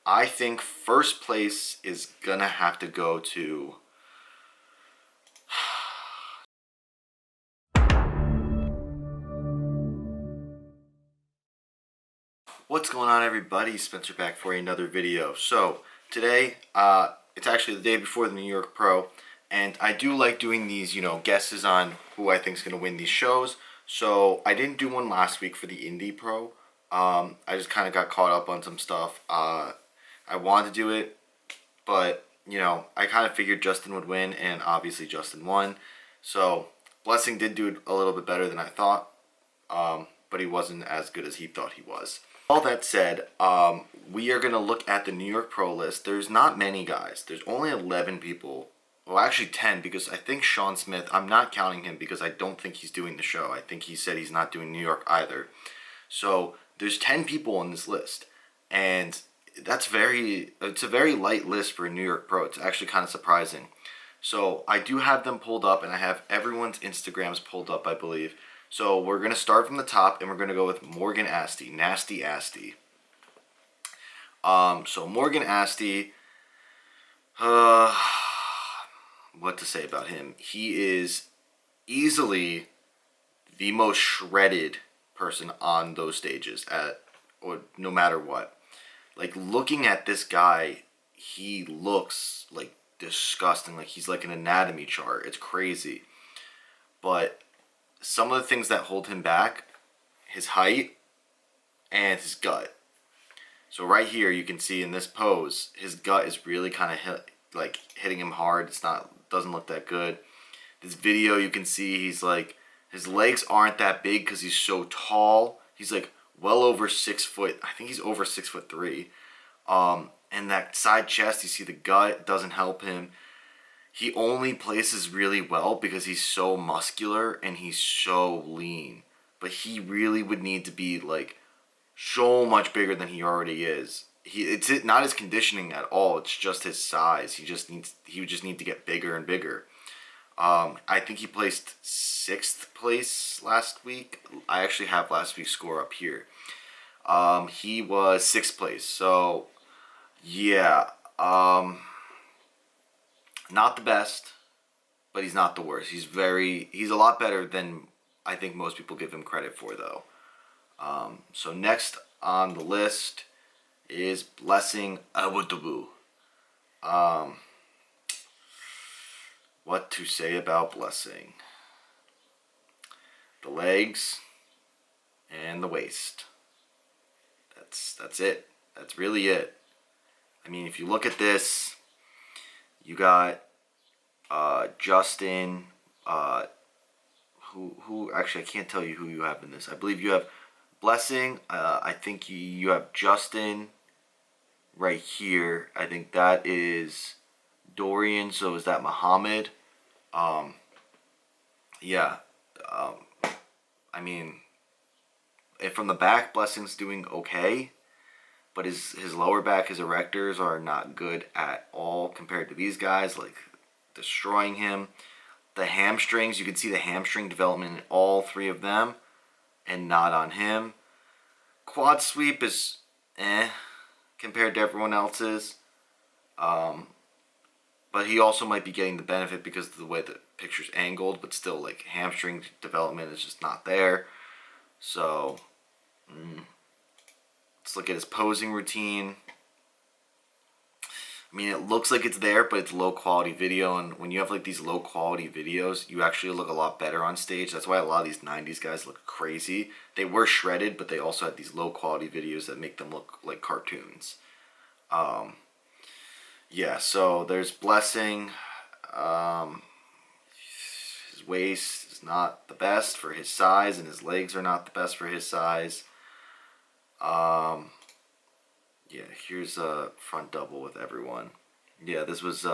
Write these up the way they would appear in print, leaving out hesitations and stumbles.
I think first place is gonna have to go to What's going on, everybody? Spencer back for another video. So today, it's actually the day before the New York Pro, and I do like doing these, guesses on who I think is going to win these shows. So I didn't do one last week for the Indy Pro. I just kind of got caught up on some stuff. I wanted to do it, but I kind of figured Justin would win, and obviously Justin won. So Blessing did do it a little bit better than I thought, but he wasn't as good as he thought he was. All that said, we are going to look at the New York Pro list. There's not many guys. There's only 11 people. Well, actually 10, because I think Sean Smith, I'm not counting him because I don't think he's doing the show. I think he said he's not doing New York either. So there's 10 people on this list. And it's a very light list for a New York Pro. It's actually kind of surprising. So I do have them pulled up, and I have everyone's Instagrams pulled up, I believe. So we're going to start from the top, and we're going to go with Morgan Asti, Nasty Asti. So Morgan Asti, what to say about him? He is easily the most shredded person on those stages, or no matter what. Like, looking at this guy, he looks like disgusting, like he's like an anatomy chart. It's crazy. But some of the things that hold him back, his height and his gut. So right here you can see in this pose, his gut is really kind of hitting him hard. Doesn't look that good. This video you can see he's like, his legs aren't that big because he's so tall. He's like well over 6 foot. I think he's over 6'3". And that side chest, you see the gut doesn't help him. He only places really well because he's so muscular and he's so lean. But he really would need to be like so much bigger than he already is. It's not his conditioning at all. It's just his size. He would just need to get bigger and bigger. I think he placed 6th place last week. I actually have last week's score up here. He was 6th place. So yeah. Not the best, but he's not the worst. He's a lot better than I think most people give him credit for, though. So next on the list is Blessing Awudubu. What to say about Blessing? The legs and the waist. That's it. That's really it. I mean, if you look at this, you got Justin, who actually I can't tell you who you have in this. I believe you have Blessing. I think you have Justin right here. I think that is Dorian. So is that Muhammad? Yeah. I mean, from the back, Blessing's doing okay. But his lower back, his erectors are not good at all compared to these guys, like destroying him. The hamstrings, you can see the hamstring development in all 3 of them and not on him. Quad sweep is compared to everyone else's. But he also might be getting the benefit because of the way the picture's angled, but still, like, hamstring development is just not there. So, let's look at his posing routine. I mean, it looks like it's there, but it's low quality video, and when you have like these low quality videos, you actually look a lot better on stage. That's why a lot of these 90s guys look crazy. They were shredded, but they also had these low quality videos that make them look like cartoons. Yeah, so there's Blessing. His waist is not the best for his size, and his legs are not the best for his size. Yeah, here's a front double with everyone. Yeah, this was,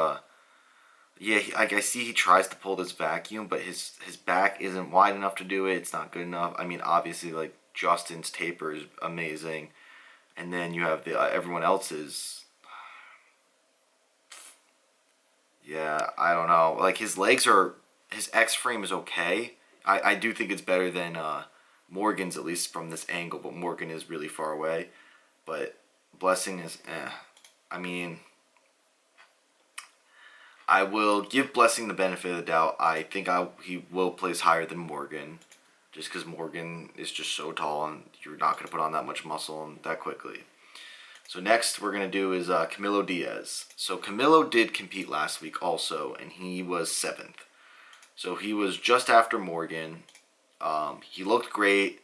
yeah, I see he tries to pull this vacuum, but his back isn't wide enough to do it. It's not good enough. I mean, obviously, like, Justin's taper is amazing. And then you have the everyone else's. Yeah, I don't know. Like, his X frame is okay. I do think it's better than Morgan's, at least from this angle, but Morgan is really far away. But Blessing is I mean, I will give Blessing the benefit of the doubt. I think he will place higher than Morgan, just because Morgan is just so tall and you're not going to put on that much muscle that quickly. So next we're going to do is Camilo Diaz. So Camilo did compete last week also, and he was 7th. So he was just after Morgan. He looked great.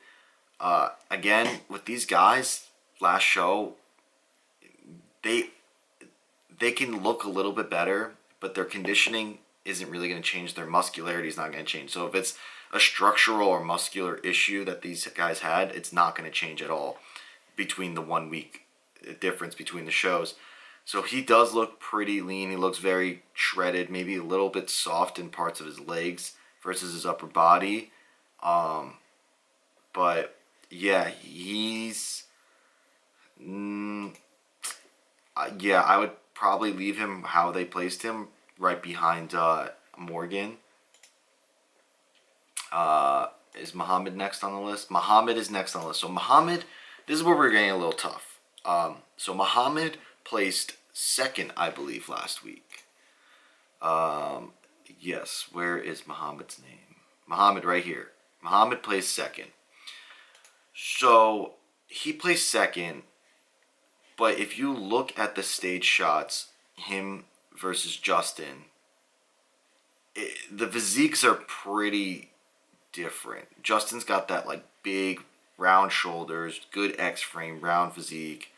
Again, with these guys, last show, they can look a little bit better, but their conditioning isn't really going to change. Their muscularity is not going to change. So if it's a structural or muscular issue that these guys had, it's not going to change at all between the 1 week difference between the shows. So he does look pretty lean. He looks very shredded, maybe a little bit soft in parts of his legs versus his upper body. But yeah, he's yeah, I would probably leave him how they placed him, right behind Morgan. Is Muhammad next on the list? Muhammad is next on the list. So Muhammad, this is where we're getting a little tough. So Muhammad placed 2nd, I believe, last week. Yes, where is Muhammad's name? Muhammad right here. Muhammad placed 2nd. So he placed 2nd, but if you look at the stage shots, him versus Justin, the physiques are pretty different. Justin's got that like big round shoulders, good X frame, round physique,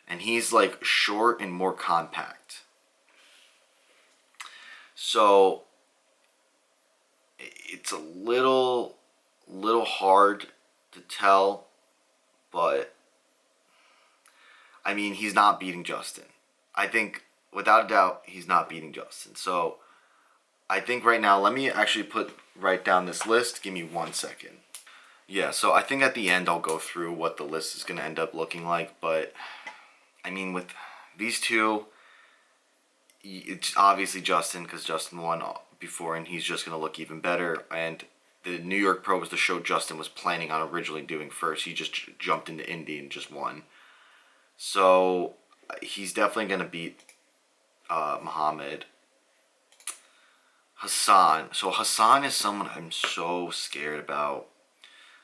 and he's like short and more compact. So it's a little hard to tell, but I mean, he's not beating Justin. I think without a doubt he's not beating Justin. So I think right now, let me actually write down this list. Give me 1 second. Yeah, so I think at the end I'll go through what the list is going to end up looking like. But, I mean, with these two, it's obviously Justin, because Justin won before, and he's just going to look even better. And the New York Pro was the show Justin was planning on originally doing first. He just jumped into Indy and just won. So, he's definitely going to beat Muhammad. Hassan. So, Hassan is someone I'm so scared about.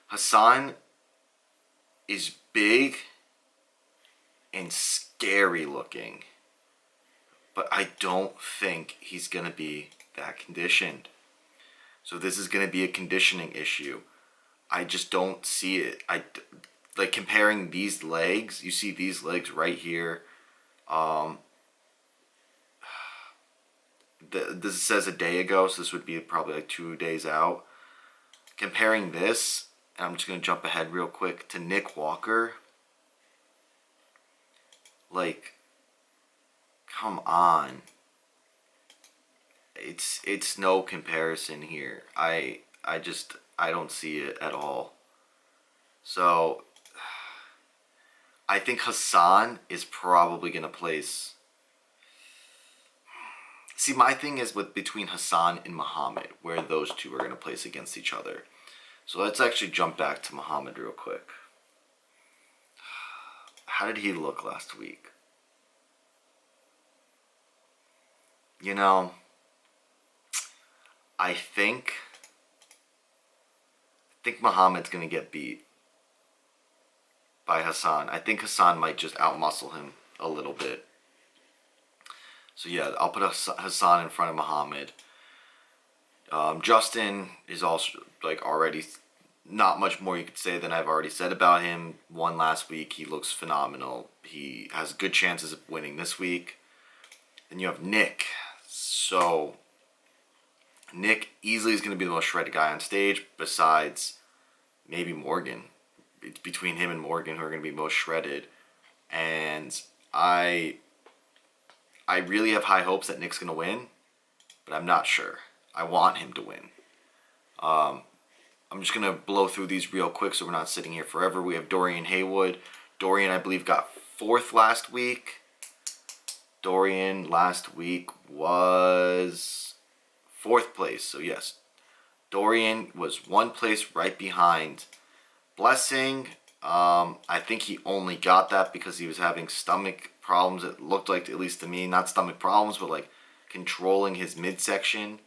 Hassan is big and scary looking, but I don't think he's going to be that conditioned. So this is going to be a conditioning issue. I just don't see it. Like comparing these legs, you see these legs right here. This says a day ago, so this would be probably like 2 days out. Comparing this, and I'm just going to jump ahead real quick, to Nick Walker. Like, come on. It's no comparison here. I don't see it at all. So, I think Hassan is probably going to place... See, my thing is between Hassan and Muhammad, where those two are going to place against each other. So let's actually jump back to Muhammad real quick. How did he look last week? You know, I think Muhammad's going to get beat by Hassan. I think Hassan might just outmuscle him a little bit. So yeah, I'll put Hassan in front of Muhammad. Justin is also like already not much more you could say than I've already said about him. Won last week. He looks phenomenal. He has good chances of winning this week. Then you have Nick. So Nick easily is going to be the most shredded guy on stage, besides maybe Morgan. It's between him and Morgan who are going to be most shredded. And I really have high hopes that Nick's going to win, but I'm not sure. I want him to win. I'm just going to blow through these real quick so we're not sitting here forever. We have Dorian Haywood. Dorian, I believe, got 4th last week. Dorian last week was 4th place. So, yes, Dorian was 1 place right behind Blessing. I think he only got that because he was having stomach problems. It looked like, at least to me, not stomach problems, but like controlling his midsection.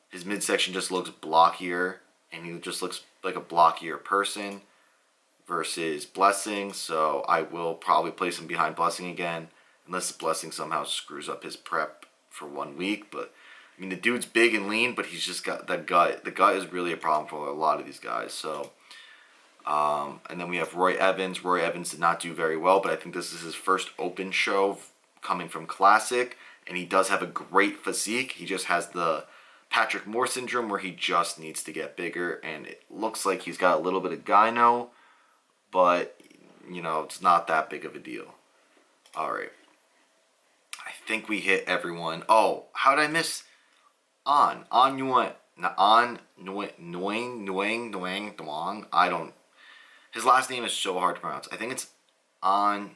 His midsection just looks blockier, and he just looks like a blockier person versus Blessing. So I will probably place him behind Blessing again, unless Blessing somehow screws up his prep for 1 week. But I mean, the dude's big and lean, but he's just got that gut. The gut is really a problem for a lot of these guys. So, and then we have Roy Evans. Roy Evans did not do very well, but I think this is his first open show coming from Classic, and he does have a great physique. He just has the Patrick Moore syndrome where he just needs to get bigger, and it looks like he's got a little bit of gyno, but, you know, it's not that big of a deal. All right. I think we hit everyone. Oh, how did I miss On Nguyen? On Nguyen Duong. I don't. His last name is so hard to pronounce. I think it's On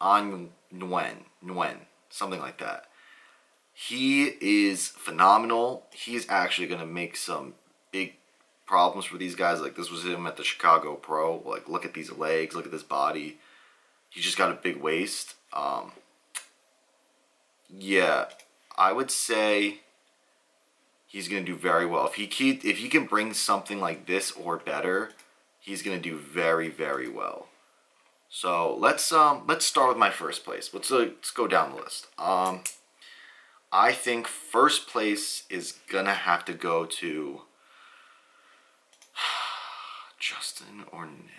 Nguyen, something like that. He is phenomenal. He's actually gonna make some big problems for these guys. Like, this was him at the Chicago Pro. Like, look at these legs. Look at this body. He just got a big waist. Yeah, I would say he's gonna do very well. If he can bring something like this or better, he's gonna do very, very well. So let's start with my first place. Let's go down the list. I think first place is gonna have to go to Justin or Nick.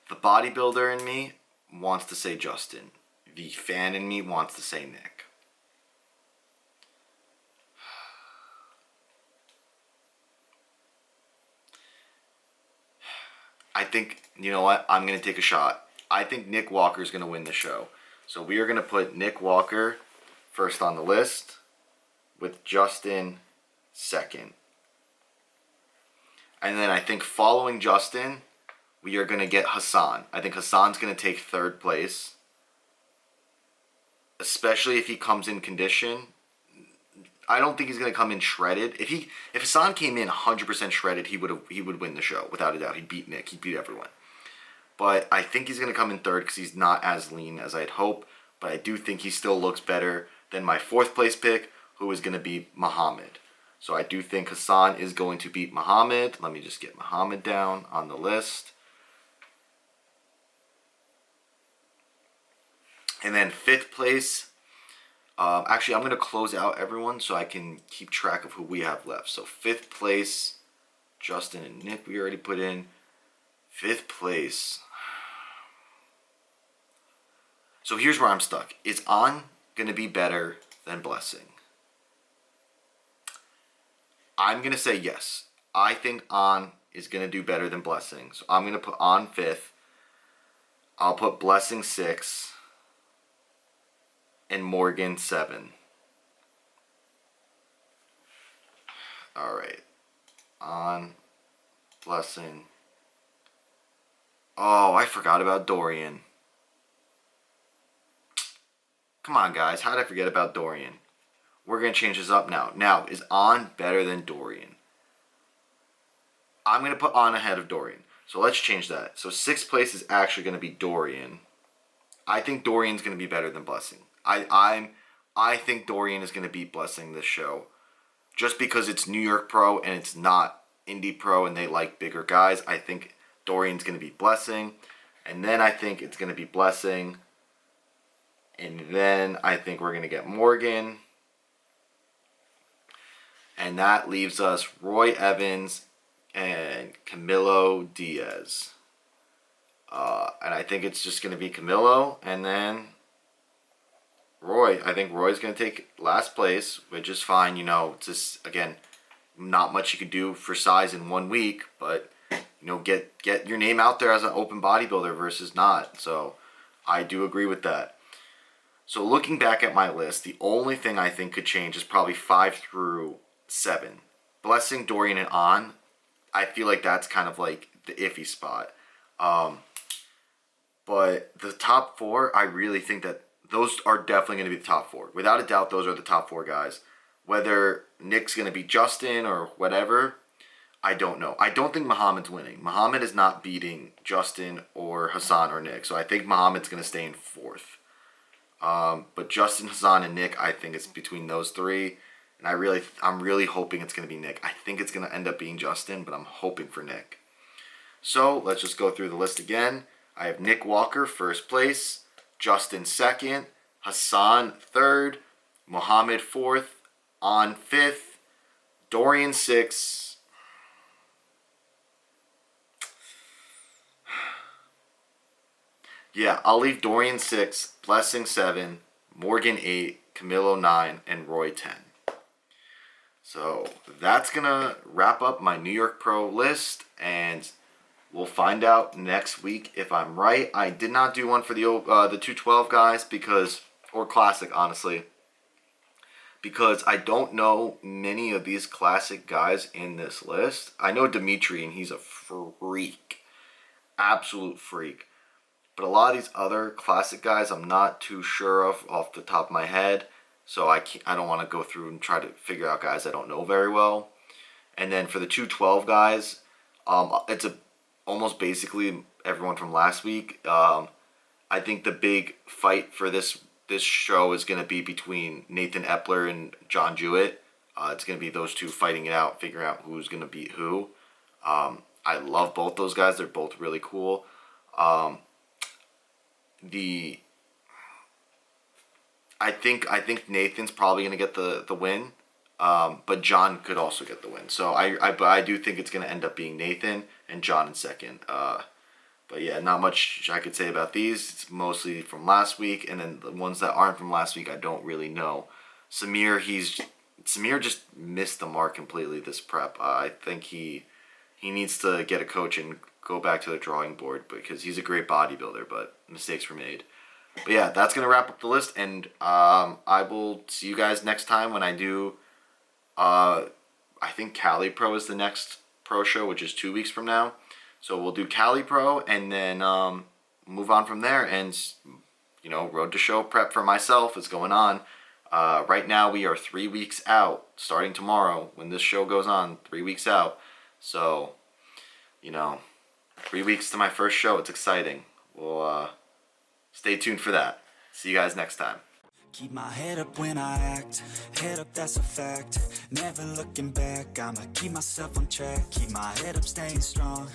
The bodybuilder in me wants to say Justin. The fan in me wants to say Nick. I think, you know what? I'm going to take a shot. I think Nick Walker is going to win the show. So we are going to put Nick Walker first on the list with Justin second. And then I think following Justin, we are going to get Hassan. I think Hassan's going to take third place, especially if he comes in condition. I don't think he's going to come in shredded. If Hassan came in 100% shredded, he would win the show without a doubt. He'd beat Nick. He'd beat everyone. But I think he's going to come in third because he's not as lean as I'd hope. But I do think he still looks better than my fourth place pick, who is going to be Muhammad. So I do think Hassan is going to beat Muhammad. Let me just get Muhammad down on the list. And then fifth place. Actually, I'm going to close out everyone so I can keep track of who we have left. So fifth place, Justin and Nick we already put in. Fifth place. So here's where I'm stuck. Is On going to be better than Blessing? I'm going to say yes. I think On is going to do better than Blessing. So I'm going to put On fifth. I'll put Blessing sixth. And Morgan 7. Alright. On. Blessing. Oh, I forgot about Dorian. Come on, guys. How did I forget about Dorian? We're going to change this up now. Now, is On better than Dorian? I'm going to put On ahead of Dorian. So let's change that. So sixth place is actually going to be Dorian. I think Dorian's going to be better than Blessing. I think Dorian is going to beat Blessing this show. Just because it's New York Pro and it's not Indie Pro and they like bigger guys, I think Dorian's going to beat Blessing. And then I think it's going to be Blessing. And then I think we're going to get Morgan. And that leaves us Roy Evans and Camilo Diaz. And I think it's just going to be Camilo and then Roy. I think Roy's going to take last place, which is fine. You know, it's just, again, not much you could do for size in 1 week, but, you know, get your name out there as an open bodybuilder versus not. So I do agree with that. So looking back at my list, the only thing I think could change is probably 5 through 7. Blessing, Dorian, and On. I feel like that's kind of like the iffy spot. But the top 4, I really think that those are definitely going to be the top 4. Without a doubt, those are the top 4 guys. Whether Nick's going to beat Justin or whatever, I don't know. I don't think Muhammad's winning. Muhammad is not beating Justin or Hassan or Nick. So I think Muhammad's going to stay in fourth. But Justin, Hassan, and Nick, I think it's between those three. And I'm really hoping it's going to be Nick. I think it's going to end up being Justin, but I'm hoping for Nick. So let's just go through the list again. I have Nick Walker first place, Justin second, Hassan third, Muhammad fourth, On fifth, Dorian sixth. Yeah, I'll leave Dorian 6, Blessing 7, Morgan 8, Camilo 9, and Roy 10. So that's going to wrap up my New York Pro list, and we'll find out next week if I'm right. I did not do one for the 212 guys because, or Classic, honestly, because I don't know many of these Classic guys in this list. I know Dimitri, and he's a freak, absolute freak. But a lot of these other Classic guys I'm not too sure of off the top of my head. So I don't want to go through and try to figure out guys I don't know very well. And then for the 212 guys, it's almost basically everyone from last week. I think the big fight for this show is going to be between Nathan Epler and John Jewett. It's going to be those two fighting it out, figuring out who's going to beat who. I love both those guys. They're both really cool. I think Nathan's probably gonna get the win, but John could also get the win. So I do think it's gonna end up being Nathan and John in second. But yeah, not much I could say about these. It's mostly from last week, and then the ones that aren't from last week I don't really know. Samir just missed the mark completely this prep. I think he needs to get a coach and go back to the drawing board because he's a great bodybuilder, but mistakes were made. But yeah, that's going to wrap up the list, and I will see you guys next time when I do, I think Cali Pro is the next pro show, which is 2 weeks from now. So we'll do Cali Pro, and then move on from there, and, you know, road to show prep for myself is going on. Right now we are 3 weeks out, starting tomorrow, when this show goes on, 3 weeks out. So, you know, 3 weeks to my first show. It's exciting. We'll stay tuned for that. See you guys next time. Keep my head up when I act, head up, that's a fact. Never looking back, I'ma keep myself on track. Keep my head up, staying strong.